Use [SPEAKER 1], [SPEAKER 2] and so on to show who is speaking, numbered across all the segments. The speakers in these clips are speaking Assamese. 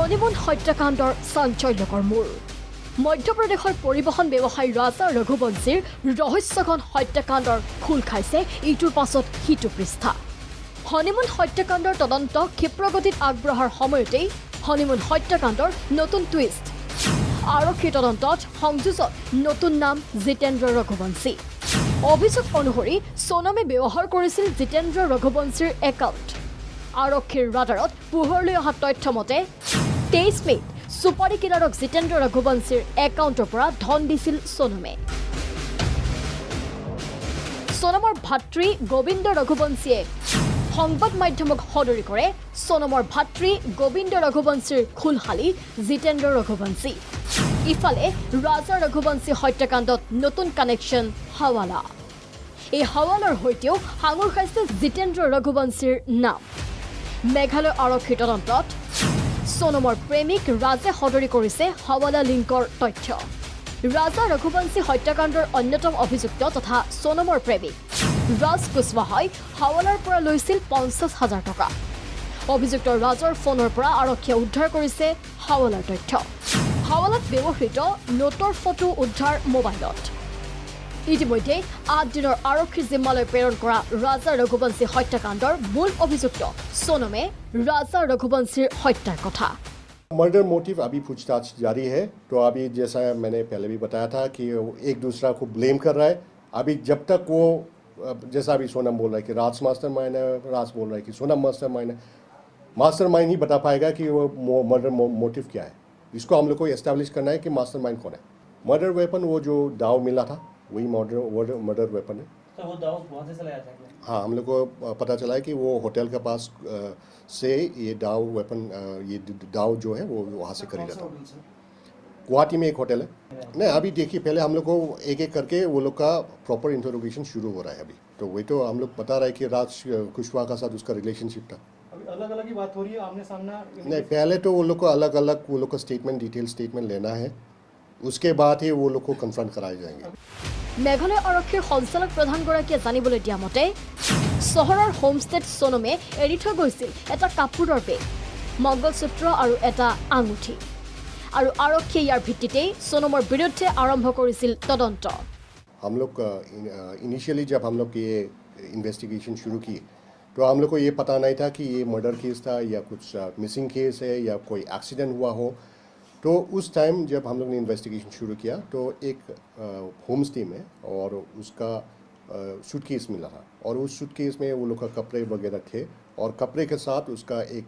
[SPEAKER 1] হনিমুন হত্যাকাণ্ডৰ চাঞ্চল্যকৰ মূৰ মধ্যপ্ৰদেশৰ পৰিবহন ব্যৱসায়ী ৰাজা ৰঘুবংশীৰ ৰহস্যঘন হত্যাকাণ্ডৰ খোল খাইছে ইটোৰ পাছত সিটো পৃষ্ঠা হনিমুন হত্যাকাণ্ডৰ তদন্ত ক্ষিপ্ৰগতিত আগবঢ়াৰ সময়তেই হনিমুন হত্যাকাণ্ডৰ নতুন টুইষ্ট আৰক্ষী তদন্তত সংযোজক নতুন নাম জিতেন্দ্ৰ ৰঘুবংশী অভিযোগ অনুসৰি সোনমে ব্যৱহাৰ কৰিছিল জিতেন্দ্ৰ ৰঘুবংশীৰ একাউণ্ট আৰক্ষীৰ ৰাডাৰত পোহৰলৈ অহা তথ্য মতে 23 মেত সুপাৰী কিলাৰক জিতেন্দ্ৰ ৰঘুবংশীৰ একাউণ্টৰ পৰা ধন দিছিল সোনমে সোনমৰ ভাতৃ গোবিন্দ ৰঘুবংশীয়ে সংবাদ মাধ্যমক সদৰি কৰে সোনমৰ ভাতৃ গোবিন্দ ৰঘুবংশীৰ খুলহালি জিতেন্দ্ৰ ৰঘুবংশী ইফালে ৰাজা ৰঘুবংশী হত্যাকাণ্ডত নতুন কানেকশ্যন হাৱালা এই হাৱালাৰ হৈতেও সাঙুৰ খাইছে জিতেন্দ্ৰ ৰঘুবংশীৰ নাম মেঘালয় আৰক্ষীৰ তদন্তত সোনমৰ প্ৰেমিক ৰাজে সদৰি কৰিছে হাৱালা লিংকৰ তথ্য ৰাজা ৰঘুবংশী হত্যাকাণ্ডৰ অন্যতম অভিযুক্ত তথা সোনমৰ প্ৰেমিক ৰাজ কুশৱাহাই হাৱালাৰ পৰা লৈছিল 50,000 টকা অভিযুক্ত ৰাজৰ ফোনৰ পৰা আৰক্ষীয়ে উদ্ধাৰ কৰিছে হাৱালাৰ তথ্য হাৱালাত ব্যৱহৃত নোটৰ ফটো উদ্ধাৰ মোবাইলত ইতিমধ্যে 8 দিনৰ আৰক্ষী জিম্মালৈ প্ৰেৰণ কৰা ৰাজা ৰঘুবংশী হত্যাকাণ্ডৰ মূল অভিযুক্ত সোনমে राजा रघुवंशी हत्या कथा
[SPEAKER 2] मर्डर मोटिव अभी पूछताछ जारी है तो अभी जैसा मैंने पहले भी बताया था कि एक दूसरा को ब्लेम कर रहा है अभी जब तक वो जैसा अभी सोनम बोल रहा है कि राज मास्टरमाइंड है राज बोल रहा है कि सोनम मास्टरमाइंड है मास्टरमाइंड ही बता पाएगा कि वो मर्डर मोटिव क्या है इसको हम लोग को एस्टैब्लिश करना है कि मास्टरमाइंड कौन है मर्डर वेपन वो जो दाव मिला था वही मर्डर वेपन है
[SPEAKER 3] तो वो दाव वहाँ से चलाया था
[SPEAKER 2] हाँ हम लोग को पता चला है कि वो होटल के पास से ये दाव वेपन ये दाव जो है वो वहाँ से खरीदा था गुवाहाटी में एक होटल है नहीं अभी देखिए पहले हम लोग को एक एक करके वो लोग का प्रॉपर इंटरोगेशन शुरू हो रहा है अभी तो वही तो हम लोग बता रहे हैं कि राज कुशवाहा का साथ उसका रिलेशनशिप था
[SPEAKER 3] अलग अलग ही बात हो रही है आमने सामने
[SPEAKER 2] नहीं पहले तो वो लोग को अलग अलग वो लोग का स्टेटमेंट डिटेल स्टेटमेंट लेना है उसके बाद ही वो लोग को कन्फ्रंट कराए जाएंगे
[SPEAKER 1] মেঘালয় আৰক্ষীৰ সঞ্চালক প্ৰধানগৰাকীয়ে জানিবলৈ দিয়া মতে চহৰৰ হোমষ্টেত সোনমে এৰি থৈ গৈছিল এটা কাপোৰৰ বেগ মংগলসূত্ৰ আৰু এটা আঙুঠি আৰু আৰক্ষীয়ে ইয়াৰ ভিত্তিতেই সোনমৰ বিৰুদ্ধে আৰম্ভ কৰিছিল তদন্ত
[SPEAKER 2] हम लोग इनिशियली जब हम लोग ये इन्वेस्टिगेशन शुरू किए तो हम लोग को ये पता नहीं था कि ये मर्डर केस था या कुछ मिसिंग केस है या कोई एक्सीडेंट हुआ हो तो उस टाइम जब हम लोग ने इन्वेस्टिगेशन शुरू किया तो एक होम स्टे में और उसका सूटकेस मिला था और उस सूटकेस में वो लोग का कपड़े वगैरह थे और कपड़े के साथ उसका एक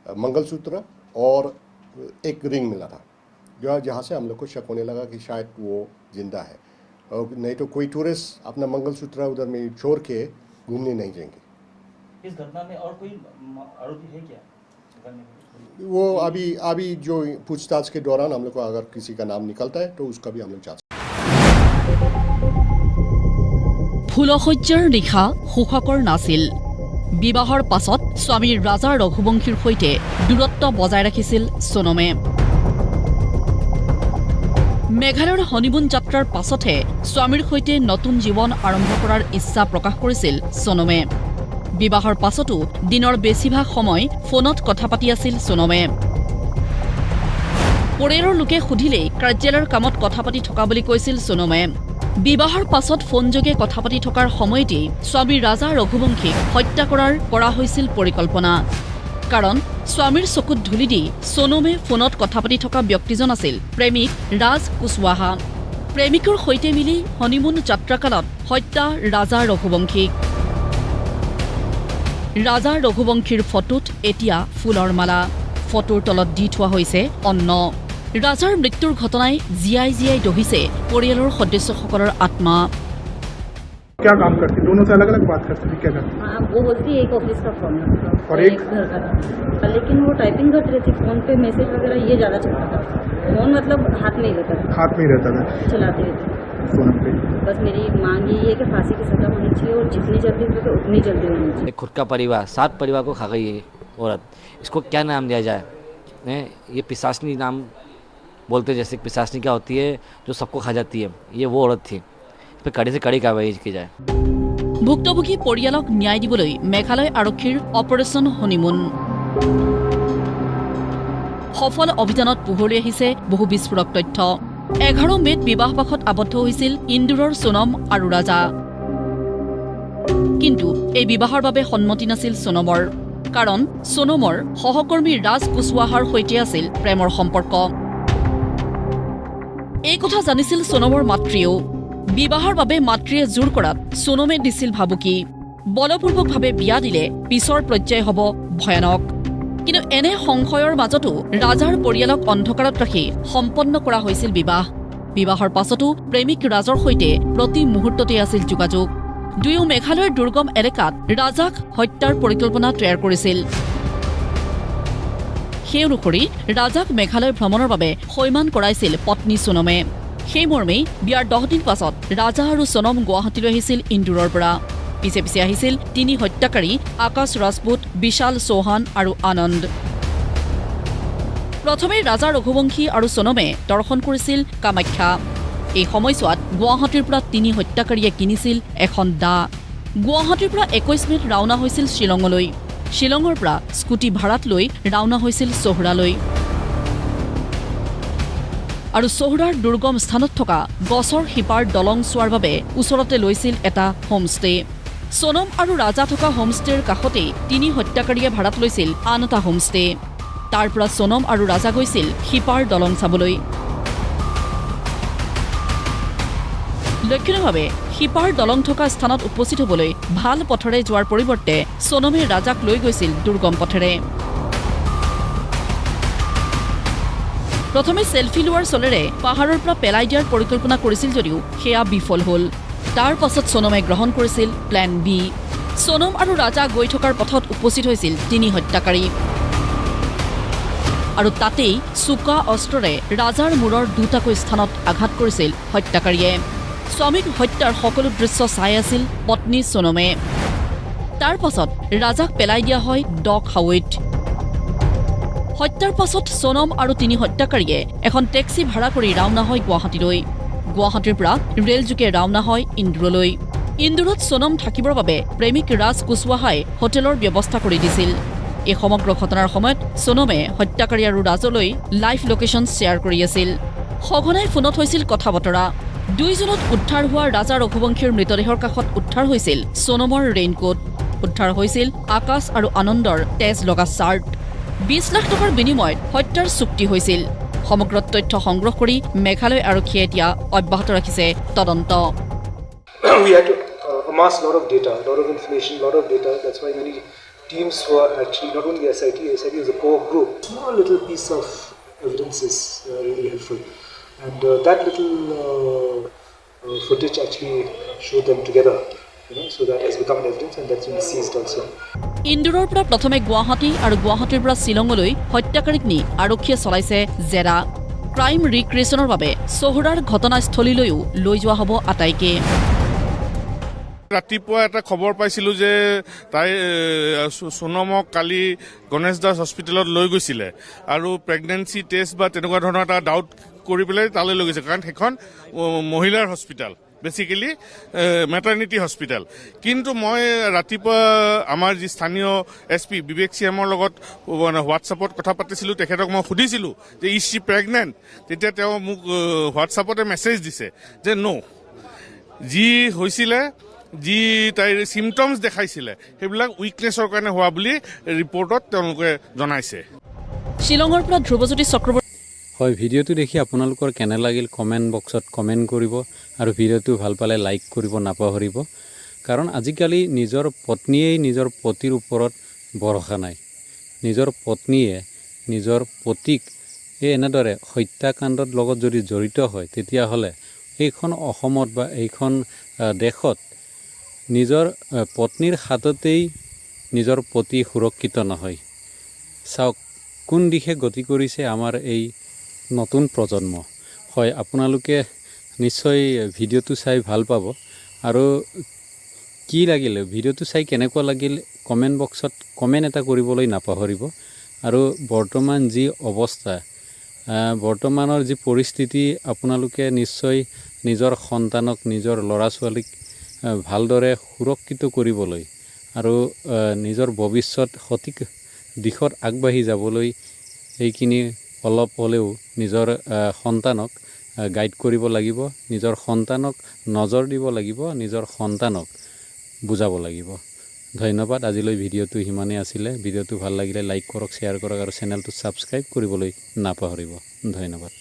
[SPEAKER 2] मंगलसूत्र और एक रिंग मिला था जहाँ से हम लोग को शक होने लगा कि शायद वो जिंदा है और नहीं तो कोई टूरिस्ट अपना मंगलसूत्र उधर में छोड़ के घूमने नहीं जाएंगे
[SPEAKER 3] इस घटना में और कोई आरोपी है क्या
[SPEAKER 2] वो अभी जो पूछताछ के दौरान हम लोग को अगर किसी का नाम निकलता है तो उसका भी हम लोग जांच
[SPEAKER 4] ফুলশয্যাৰ নিশা সুখকৰ নাছিল বিবাহৰ পাছত স্বামী ৰাজা ৰঘুবংশীৰ সৈতে দূৰত্ব বজাই ৰাখিছিল সোনমে মেঘালয়ৰ হনিমুন যাত্ৰাৰ পাছতে স্বামীৰ সৈতে নতুন জীৱন আৰম্ভ কৰাৰ ইচ্ছা প্ৰকাশ কৰিছিল সোনমে বিবাহৰ পাছতো দিনৰ বেছিভাগ সময় ফোনত কথা পাতি আছিল সোনমে পৰিয়ালৰ লোকে সুধিলে কাৰ্যালয়ৰ কামত কথা পাতি থকা বুলি কৈছিল সোনমে বিবাহৰ পাছত ফোনযোগে কথা পাতি থকাৰ সময়তে স্বামী ৰাজা ৰঘুবংশীক হত্যা কৰা হৈছিল পৰিকল্পনা কাৰণ স্বামীৰ চকুত ধুলি দি সোনমে ফোনত কথা পাতি থকা ব্যক্তিজন আছিল প্ৰেমিক ৰাজ কুশৱাহা প্ৰেমিকৰ সৈতে মিলি হনিমুন যাত্ৰাকালত হত্যা ৰাজা ৰঘুবংশীক ৰাজা ৰঘুবংশীৰ ফটোত এতিয়া ফুলৰ মালা ফটোৰ তলত দি থোৱা হৈছে অন্ন ৰাজাৰ মৃত্যুৰ ঘটনাই জিয়াই জিয়াই দহিছে পৰিয়ালৰ সদস্যসকলৰ আত্মা
[SPEAKER 5] क्या काम करती दोनों से अलग अलग बात करती थी क्या करती
[SPEAKER 6] हाँ वो बोलती है एक ऑफिस का फोन
[SPEAKER 5] और एक
[SPEAKER 6] घर का था लेकिन वो टाइपिंग कर रही थी फोन पे मैसेज वगैरह ये ज़्यादा चलता था फोन मतलब हाथ में ही रहता था
[SPEAKER 5] हाथ में ही रहता था
[SPEAKER 6] चलाते रहते
[SPEAKER 5] सोनम पे
[SPEAKER 6] बस मेरी मांग यही है कि फांसी की सजा होनी चाहिए और जितनी जल्दी हो सके उतनी जल्दी होनी चाहिए
[SPEAKER 7] खुद का परिवार 7 परिवार को खा गई है औरत इसको क्या नाम दिया जाए ये पिशाचनी नाम बोलते जैसे पिशाचनी क्या होती है जो सबको खा जाती है ये वो औरत थी इस पर कड़ी से कड़ी कार्रवाई की जाए
[SPEAKER 4] ভুক্তভোগী পৰিয়ালক ন্যায় দিবলৈ মেঘালয় আৰক্ষীৰ অপাৰেশ্যন হনিমুন সফল অভিযানত পোহৰলৈ আহিছে বহু বিস্ফোৰক তথ্য। 11 মে'ত বিবাহপাশত আবদ্ধ হৈছিল ইন্দোৰৰ সোনম আৰু ৰাজা। কিন্তু এই বিবাহৰ বাবে সন্মতি নাছিল সোনমৰ, কাৰণ সোনমৰ সহকৰ্মী ৰাজ কুশৱাহাৰ সৈতে আছিল প্ৰেমৰ সম্পৰ্ক। এই কথা জানিছিল সোনমৰ মাতৃয়েও। বিবাহৰ বাবে মাতৃয়ে জোৰ কৰাত সোনমে দিছিল ভাবুকি। বলপূৰ্বকভাৱে বিয়া দিলে পিছৰ পৰ্যায় হ'ব ভয়ানক। কিন্তু এনে সংশয়ৰ মাজতো ৰাজাৰ পৰিয়ালক অন্ধকাৰত ৰাখি সম্পন্ন কৰা হৈছিল বিবাহ। বিবাহৰ পাছতো প্ৰেমিক ৰাজৰ সৈতে প্ৰতি মুহূৰ্ততে আছিল যোগাযোগ। দুয়ো মেঘালয়ৰ দুৰ্গম এলেকাত ৰাজাক হত্যাৰ পৰিকল্পনা তৈয়াৰ কৰিছিল। সেই অনুসৰি ৰাজাক মেঘালয় ভ্ৰমণৰ বাবে সৈমান কৰাইছিল পত্নী সোনমে। সেই মৰ্মেই বিয়াৰ 10 দিন পাছত ৰাজা আৰু সোনম গুৱাহাটীলৈ আহিছিল ইন্দোৰৰ পৰা। পিছে পিছে আহিছিল 3 হত্যাকাৰী আকাশ ৰাজপুত, বিশাল চৌহান আৰু আনন্দ। প্ৰথমে ৰাজা ৰঘুবংশী আৰু সোনমে দৰ্শন কৰিছিল কামাখ্যা। এই সময়ছোৱাত গুৱাহাটীৰ পৰা 3 হত্যাকাৰীয়ে কিনিছিল এখন দা। গুৱাহাটীৰ পৰা 21 মে'ত ৰাওনা হৈছিল শ্বিলঙলৈ। শ্বিলঙৰ পৰা স্কুটি ভাড়াত লৈ ৰাওনা হৈছিল চহৰালৈ। আৰু চহৰাৰ দুৰ্গম স্থানত থকা গছৰ শিপাৰ দলং চোৱাৰ বাবে ওচৰতে লৈছিল এটা হোমষ্টে। সোনম আৰু ৰাজা থকা হোমষ্টেৰ কাষতেই 3 হত্যাকাৰীয়ে ভাড়াত লৈছিল আন এটা হোমষ্টে। তাৰ পৰা সোনম আৰু ৰাজা গৈছিল শিপাৰ দলং চাবলৈ। লক্ষণীয়ভাৱে শিপাৰ দলং থকা স্থানত উপস্থিত হ'বলৈ ভাল পথেৰে যোৱাৰ পৰিৱৰ্তে সোনমে ৰাজাক লৈ গৈছিল দুৰ্গম পথেৰে। প্ৰথমে চেলফি লোৱাৰ চলেৰে পাহাৰৰ পৰা পেলাই দিয়াৰ পৰিকল্পনা কৰিছিল যদিও সেয়া বিফল হ'ল। তাৰ পাছত সোনমে গ্ৰহণ কৰিছিল প্লেন বি। সোনম আৰু ৰাজা গৈ থকাৰ পথত উপস্থিত হৈছিল 3 হত্যাকাৰী। আৰু তাতেই চোকা অস্ত্ৰৰে ৰাজাৰ মূৰৰ 2টাকৈ স্থানত আঘাত কৰিছিল হত্যাকাৰীয়ে। স্বামীক হত্যাৰ সকলো দৃশ্য চাই আছিল পত্নী সোনমে। তাৰ পাছত ৰাজাক পেলাই দিয়া হয় ডক হাৱেত। হত্যাৰ পাছত সোনম আৰু 3 হত্যাকাৰীয়ে এখন টেক্সি ভাড়া কৰি ৰাওনা হয় গুৱাহাটীলৈ। গুৱাহাটীৰ পৰা ৰেলযোগে ৰাওনা হয় ইন্দোৰলৈ। ইন্দোৰত সোনম থাকিবৰ বাবে প্ৰেমিক ৰাজ কুশৱাহাই হোটেলৰ ব্যৱস্থা কৰি দিছিল। এই সমগ্ৰ ঘটনাৰ সময়ত সোনমে হত্যাকাৰী আৰু ৰাজলৈ লাইভ লোকেশ্যন শ্বেয়াৰ কৰি আছিল। সঘনাই ফোনত হৈছিল কথা বতৰা। 2 জুনত উদ্ধাৰ হোৱা ৰাজা ৰঘুবংশীৰ মৃতদেহৰ কাষত উদ্ধাৰ হৈছিল সোনমৰ ৰেইনকোট। উদ্ধাৰ হৈছিল আকাশ আৰু আনন্দৰ তেজ লগা চাৰ্ট। 20 লাখ টকাৰ বিনিময়ত হত্যাৰ চুক্তি হৈছিল। সমগ্ৰ তথ্য সংগ্ৰহ কৰি মেঘালয় আৰক্ষীয়ে এতিয়া অব্যাহত ৰাখিছে তদন্ত।
[SPEAKER 8] We had to amass a lot of data, a lot of information, a lot of data. That's why many teams were actually not only SIT was a core group. Small little piece of evidence is really helpful. And that little footage actually showed them together, so that has become evidence and that's been seized also.
[SPEAKER 4] ইন্দোৰৰ পৰা প্ৰথমে গুৱাহাটী আৰু গুৱাহাটীৰ পৰা শ্বিলঙলৈ হত্যাকাৰীক নি আৰক্ষীয়ে চলাইছে জেৰা। ক্ৰাইম ৰিক্ৰিয়েশ্যনৰ বাবে চহৰাৰ ঘটনাস্থলীলৈও লৈ যোৱা হ'ব আটাইকে।
[SPEAKER 5] ৰাতিপুৱা এটা খবৰ পাইছিলোঁ যে তাই সোনমক কালি গণেশ দাস হস্পিটেলত লৈ গৈছিলে আৰু প্ৰেগনেঞ্চি টেষ্ট বা তেনেকুৱা ধৰণৰ এটা ডাউট কৰি পেলাই তালৈ লৈ গৈছে, কাৰণ সেইখন মহিলাৰ হস্পিটেল, বেচিকেলি মেটাৰ্নিটি হস্পিটেল। কিন্তু মই ৰাতিপুৱা আমাৰ যি স্থানীয় SP বিবেক চিএমৰ লগত হোৱাটছআপত কথা পাতিছিলোঁ, তেখেতক মই সুধিছিলোঁ যে ইজ শ্বি প্ৰেগনেণ্ট। তেতিয়া তেওঁ মোক হোৱাটছআপতে মেছেজ দিছে যে ন', যি হৈছিলে, যি তাইৰ চিমটমছ দেখাইছিলে সেইবিলাক উইকনেছৰ কাৰণে হোৱা বুলি ৰিপৰ্টত তেওঁলোকে জনাইছে।
[SPEAKER 4] শ্বিলঙৰ পৰা ধ্ৰুৱজ্যোতি চক্ৰৱৰ্তী।
[SPEAKER 9] হয়, ভিডিঅ'টো দেখি আপোনালোকৰ কেনে লাগিল কমেণ্ট বক্সত কমেণ্ট কৰিব আৰু ভিডিঅ'টো ভাল পালে লাইক কৰিব নাপাহৰিব। কাৰণ আজিকালি নিজৰ পত্নীয়েই নিজৰ পতিৰ ওপৰত ভৰসা নাই। নিজৰ পত্নীয়ে নিজৰ পতিক এনেদৰে হত্যাকাণ্ডৰ লগত যদি জড়িত হয়, তেতিয়াহ'লে এইখন অসমত বা এইখন দেশত নিজৰ পত্নীৰ হাততেই নিজৰ পতি সুৰক্ষিত নহয়। চাওক কোন দিশে গতি কৰিছে আমাৰ এই নতুন প্ৰজন্ম। হয়, আপোনালোকে নিশ্চয় ভিডিঅ'টো চাই ভাল পাব। আৰু কি লাগিলে, ভিডিঅ'টো চাই কেনেকুৱা লাগিল কমেণ্ট বক্সত কমেণ্ট এটা কৰিবলৈ নাপাহৰিব। আৰু বৰ্তমান যি অৱস্থা, বৰ্তমানৰ যি পৰিস্থিতি, আপোনালোকে নিশ্চয় নিজৰ সন্তানক, নিজৰ ল'ৰা ছোৱালীক ভালদৰে সুৰক্ষিত কৰিবলৈ আৰু নিজৰ ভৱিষ্যত সঠিক দিশত আগবাঢ়ি যাবলৈ এইখিনি অলপ হ'লেও নিজৰ সন্তানক গাইড কৰিব লাগিব, নিজৰ সন্তানক নজৰ দিব লাগিব, নিজৰ সন্তানক বুজাব লাগিব। ধন্যবাদ। আজিলৈ ভিডিঅ'টো সিমানেই আছিলে। ভিডিঅ'টো ভাল লাগিলে লাইক কৰক, শ্বেয়াৰ কৰক আৰু চেনেলটো ছাবস্ক্ৰাইব কৰিবলৈ নাপাহৰিব। ধন্যবাদ।